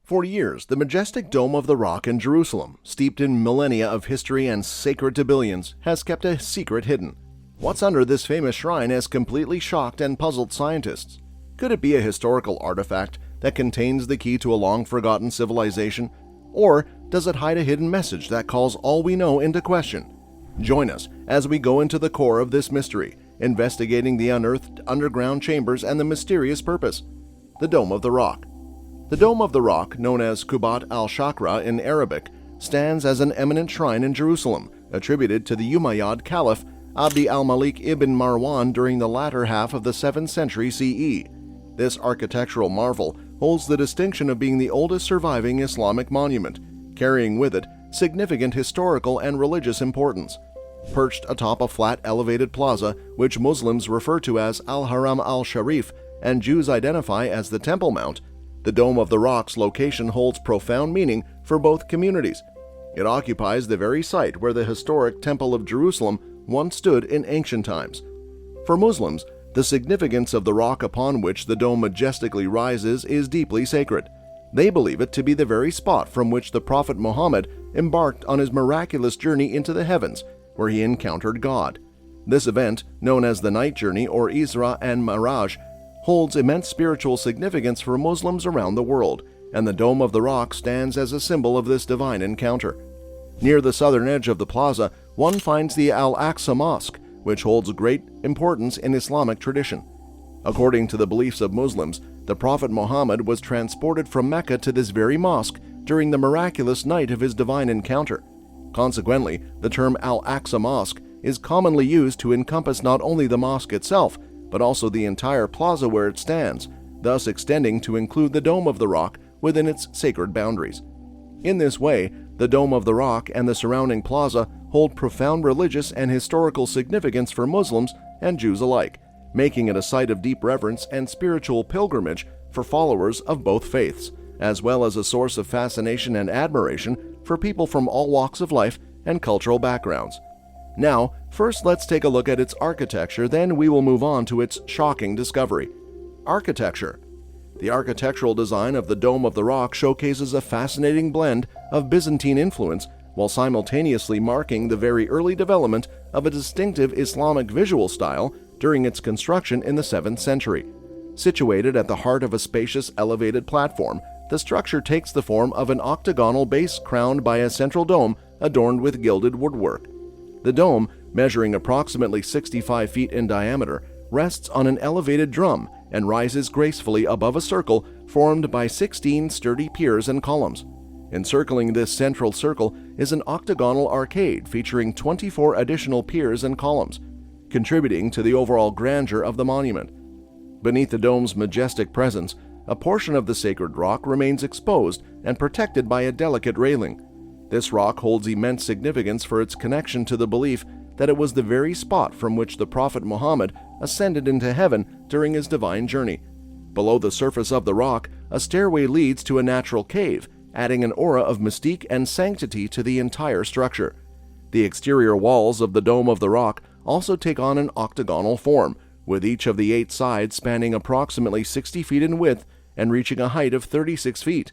For years, the majestic Dome of the Rock in Jerusalem, steeped in millennia of history and sacred to billions, has kept a secret hidden. What's under this famous shrine has completely shocked and puzzled scientists. Could it be a historical artifact that contains the key to a long-forgotten civilization? Or does it hide a hidden message that calls all we know into question? Join us as we go into the core of this mystery, investigating the unearthed underground chambers and the mysterious purpose. The Dome of the Rock. The Dome of the Rock, known as Qubat al-Shakra in Arabic, stands as an eminent shrine in Jerusalem, attributed to the Umayyad Caliph Abd al-Malik ibn Marwan during the latter half of the 7th century CE. This architectural marvel holds the distinction of being the oldest surviving Islamic monument, carrying with it significant historical and religious importance. Perched atop a flat elevated plaza, which Muslims refer to as Al-Haram al-Sharif and Jews identify as the Temple Mount, the Dome of the Rock's location holds profound meaning for both communities. It occupies the very site where the historic Temple of Jerusalem once stood in ancient times. For Muslims, the significance of the rock upon which the dome majestically rises is deeply sacred. They believe it to be the very spot from which the Prophet Muhammad embarked on his miraculous journey into the heavens, where he encountered God. This event, known as the Night Journey or Isra and Miraj, holds immense spiritual significance for Muslims around the world, and the Dome of the Rock stands as a symbol of this divine encounter. Near the southern edge of the plaza, one finds the Al-Aqsa Mosque, which holds great importance in Islamic tradition. According to the beliefs of Muslims, the Prophet Muhammad was transported from Mecca to this very mosque during the miraculous night of his divine encounter. Consequently, the term Al-Aqsa Mosque is commonly used to encompass not only the mosque itself, but also the entire plaza where it stands, thus extending to include the Dome of the Rock within its sacred boundaries. In this way, the Dome of the Rock and the surrounding plaza hold profound religious and historical significance for Muslims and Jews alike, making it a site of deep reverence and spiritual pilgrimage for followers of both faiths, as well as a source of fascination and admiration for people from all walks of life and cultural backgrounds. Now, first let's take a look at its architecture, then we will move on to its shocking discovery. Architecture. The architectural design of the Dome of the Rock showcases a fascinating blend of Byzantine influence while simultaneously marking the very early development of a distinctive Islamic visual style during its construction in the 7th century. Situated at the heart of a spacious elevated platform, the structure takes the form of an octagonal base crowned by a central dome adorned with gilded woodwork. The dome, measuring approximately 65 feet in diameter, rests on an elevated drum and rises gracefully above a circle formed by 16 sturdy piers and columns. Encircling this central circle is an octagonal arcade featuring 24 additional piers and columns, contributing to the overall grandeur of the monument. Beneath the dome's majestic presence, a portion of the sacred rock remains exposed and protected by a delicate railing. This rock holds immense significance for its connection to the belief that it was the very spot from which the Prophet Muhammad ascended into heaven during his divine journey. Below the surface of the rock, a stairway leads to a natural cave, adding an aura of mystique and sanctity to the entire structure. The exterior walls of the Dome of the Rock also take on an octagonal form, with each of the 8 sides spanning approximately 60 feet in width and reaching a height of 36 feet.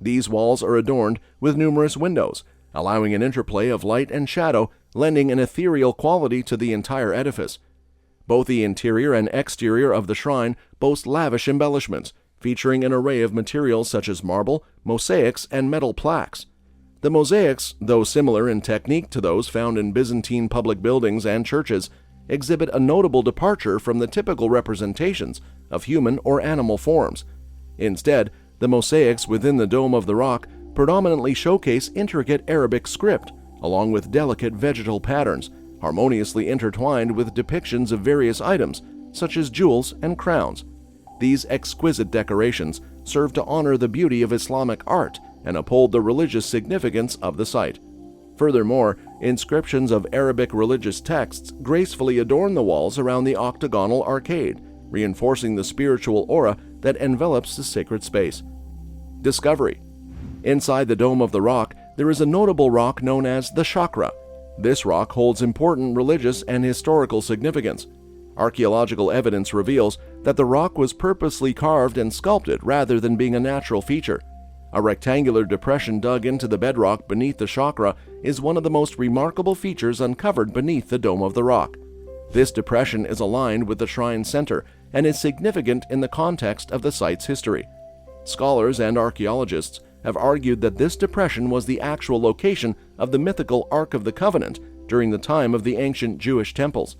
These walls are adorned with numerous windows, allowing an interplay of light and shadow, lending an ethereal quality to the entire edifice. Both the interior and exterior of the shrine boast lavish embellishments, featuring an array of materials such as marble, mosaics, and metal plaques. The mosaics, though similar in technique to those found in Byzantine public buildings and churches, exhibit a notable departure from the typical representations of human or animal forms. Instead, the mosaics within the Dome of the Rock predominantly showcase intricate Arabic script, along with delicate vegetal patterns, harmoniously intertwined with depictions of various items, such as jewels and crowns. These exquisite decorations serve to honor the beauty of Islamic art and uphold the religious significance of the site. Furthermore, inscriptions of Arabic religious texts gracefully adorn the walls around the octagonal arcade, reinforcing the spiritual aura that envelops the sacred space. Discovery. Inside the Dome of the Rock, there is a notable rock known as the Chakra. This rock holds important religious and historical significance. Archaeological evidence reveals that the rock was purposely carved and sculpted rather than being a natural feature. A rectangular depression dug into the bedrock beneath the chakra is one of the most remarkable features uncovered beneath the Dome of the Rock. This depression is aligned with the shrine's center and is significant in the context of the site's history. Scholars and archaeologists have argued that this depression was the actual location of the mythical Ark of the Covenant during the time of the ancient Jewish temples.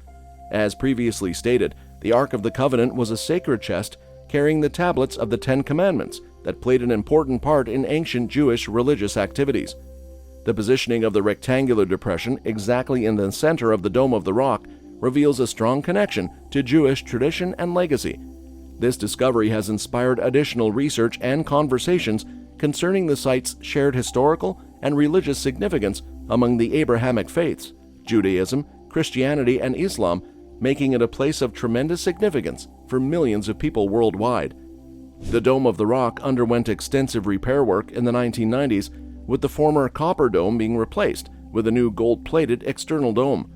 As previously stated, the Ark of the Covenant was a sacred chest carrying the tablets of the Ten Commandments that played an important part in ancient Jewish religious activities. The positioning of the rectangular depression exactly in the center of the Dome of the Rock reveals a strong connection to Jewish tradition and legacy. This discovery has inspired additional research and conversations concerning the site's shared historical and religious significance among the Abrahamic faiths, Judaism, Christianity, and Islam, making it a place of tremendous significance for millions of people worldwide. The Dome of the Rock underwent extensive repair work in the 1990s, with the former copper dome being replaced with a new gold-plated external dome.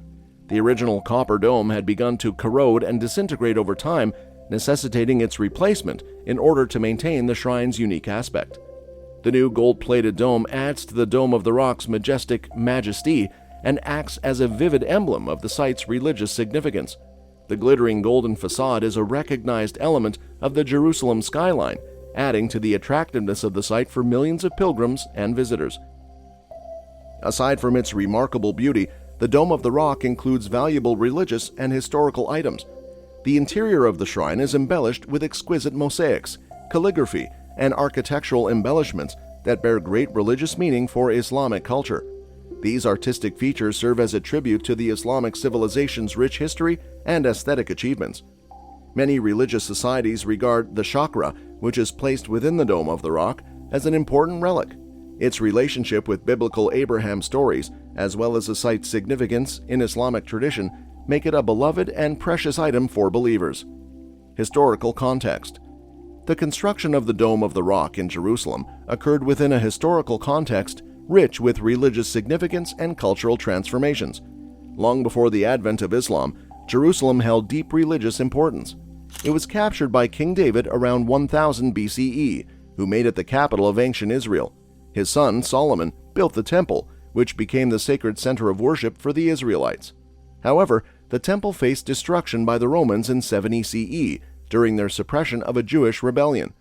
The original copper dome had begun to corrode and disintegrate over time, necessitating its replacement in order to maintain the shrine's unique aspect. The new gold-plated dome adds to the Dome of the Rock's majestic majesty and acts as a vivid emblem of the site's religious significance. The glittering golden facade is a recognized element of the Jerusalem skyline, adding to the attractiveness of the site for millions of pilgrims and visitors. Aside from its remarkable beauty, the Dome of the Rock includes valuable religious and historical items. The interior of the shrine is embellished with exquisite mosaics, calligraphy, and architectural embellishments that bear great religious meaning for Islamic culture. These artistic features serve as a tribute to the Islamic civilization's rich history and aesthetic achievements. Many religious societies regard the chakra, which is placed within the Dome of the Rock, as an important relic. Its relationship with biblical Abraham stories, as well as the site's significance in Islamic tradition, make it a beloved and precious item for believers. Historical context. The construction of the Dome of the Rock in Jerusalem occurred within a historical context rich with religious significance and cultural transformations. Long before the advent of Islam, Jerusalem held deep religious importance. It was captured by King David around 1000 BCE, who made it the capital of ancient Israel. His son, Solomon, built the temple, which became the sacred center of worship for the Israelites. However, the temple faced destruction by the Romans in 70 CE during their suppression of a Jewish rebellion.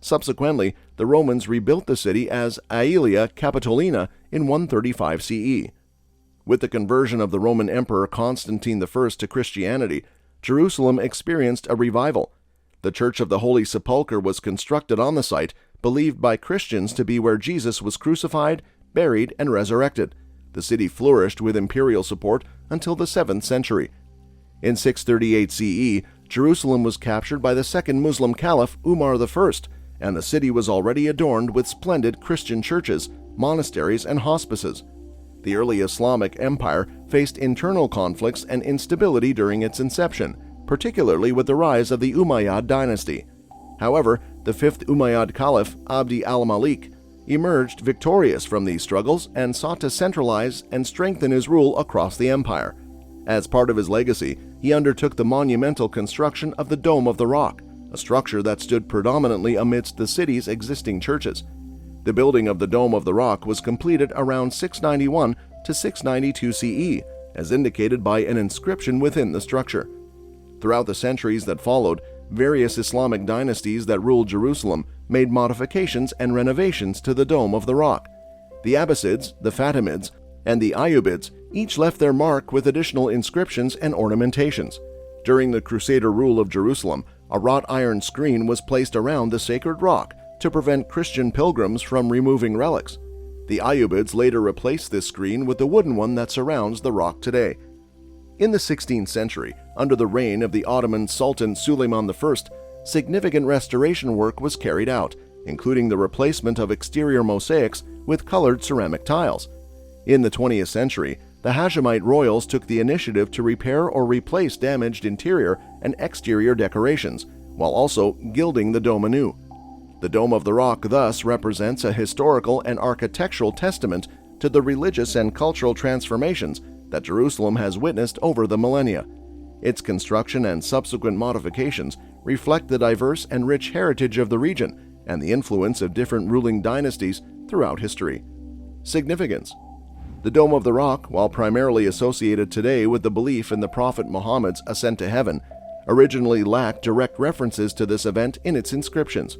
Subsequently, the Romans rebuilt the city as Aelia Capitolina in 135 CE. With the conversion of the Roman Emperor Constantine I to Christianity, Jerusalem experienced a revival. The Church of the Holy Sepulchre was constructed on the site, believed by Christians to be where Jesus was crucified, buried, and resurrected. The city flourished with imperial support until the 7th century. In 638 CE, Jerusalem was captured by the second Muslim caliph Umar I, and the city was already adorned with splendid Christian churches, monasteries, and hospices. The early Islamic Empire faced internal conflicts and instability during its inception, particularly with the rise of the Umayyad dynasty. However, the fifth Umayyad Caliph, Abd al-Malik, emerged victorious from these struggles and sought to centralize and strengthen his rule across the empire. As part of his legacy, he undertook the monumental construction of the Dome of the Rock, a structure that stood predominantly amidst the city's existing churches. The building of the Dome of the Rock was completed around 691 to 692 CE, as indicated by an inscription within the structure. Throughout the centuries that followed, various Islamic dynasties that ruled Jerusalem made modifications and renovations to the Dome of the Rock. The Abbasids, the Fatimids, and the Ayyubids each left their mark with additional inscriptions and ornamentations. During the Crusader rule of Jerusalem, a wrought iron screen was placed around the sacred rock to prevent Christian pilgrims from removing relics. The Ayyubids later replaced this screen with the wooden one that surrounds the rock today. In the 16th century, under the reign of the Ottoman Sultan Suleiman I, significant restoration work was carried out, including the replacement of exterior mosaics with colored ceramic tiles. In the 20th century, the Hashemite royals took the initiative to repair or replace damaged interior and exterior decorations, while also gilding the dome anew. The Dome of the Rock thus represents a historical and architectural testament to the religious and cultural transformations that Jerusalem has witnessed over the millennia. Its construction and subsequent modifications reflect the diverse and rich heritage of the region and the influence of different ruling dynasties throughout history. Significance: the Dome of the Rock, while primarily associated today with the belief in the Prophet Muhammad's ascent to heaven, originally lacked direct references to this event in its inscriptions.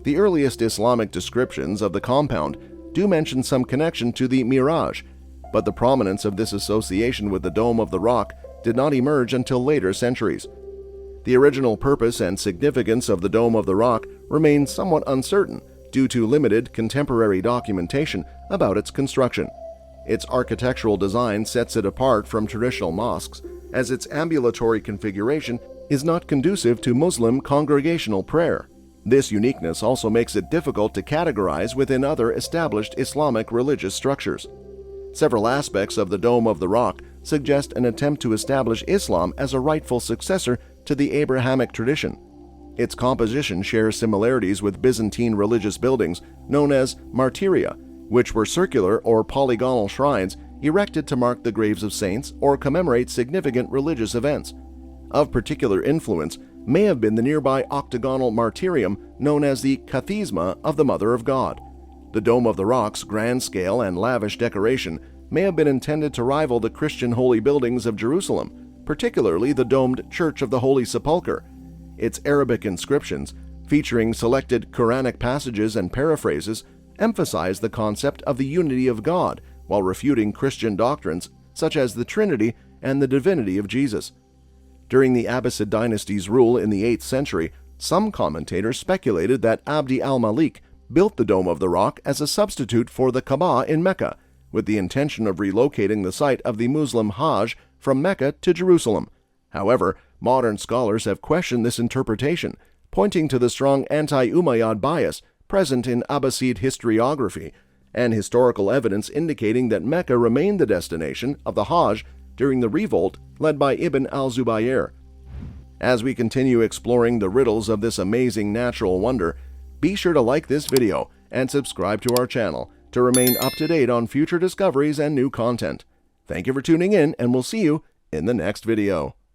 The earliest Islamic descriptions of the compound do mention some connection to the Miraj, but the prominence of this association with the Dome of the Rock did not emerge until later centuries. The original purpose and significance of the Dome of the Rock remain somewhat uncertain due to limited contemporary documentation about its construction. Its architectural design sets it apart from traditional mosques, as its ambulatory configuration is not conducive to Muslim congregational prayer. This uniqueness also makes it difficult to categorize within other established Islamic religious structures. Several aspects of the Dome of the Rock suggest an attempt to establish Islam as a rightful successor to the Abrahamic tradition. Its composition shares similarities with Byzantine religious buildings known as martyria, which were circular or polygonal shrines erected to mark the graves of saints or commemorate significant religious events. Of particular influence may have been the nearby octagonal martyrium known as the Kathisma of the Mother of God. The Dome of the Rock's grand scale and lavish decoration may have been intended to rival the Christian holy buildings of Jerusalem, particularly the domed Church of the Holy Sepulchre. Its Arabic inscriptions, featuring selected Quranic passages and paraphrases, emphasize the concept of the unity of God while refuting Christian doctrines such as the Trinity and the divinity of Jesus. During the Abbasid dynasty's rule in the 8th century, some commentators speculated that Abd al-Malik built the Dome of the Rock as a substitute for the Kaaba in Mecca, with the intention of relocating the site of the Muslim Hajj from Mecca to Jerusalem. However, modern scholars have questioned this interpretation, pointing to the strong anti-Umayyad bias present in Abbasid historiography and historical evidence indicating that Mecca remained the destination of the Hajj during the revolt led by Ibn al-Zubayr. As we continue exploring the riddles of this amazing natural wonder, be sure to like this video and subscribe to our channel to remain up to date on future discoveries and new content. Thank you for tuning in, and we'll see you in the next video.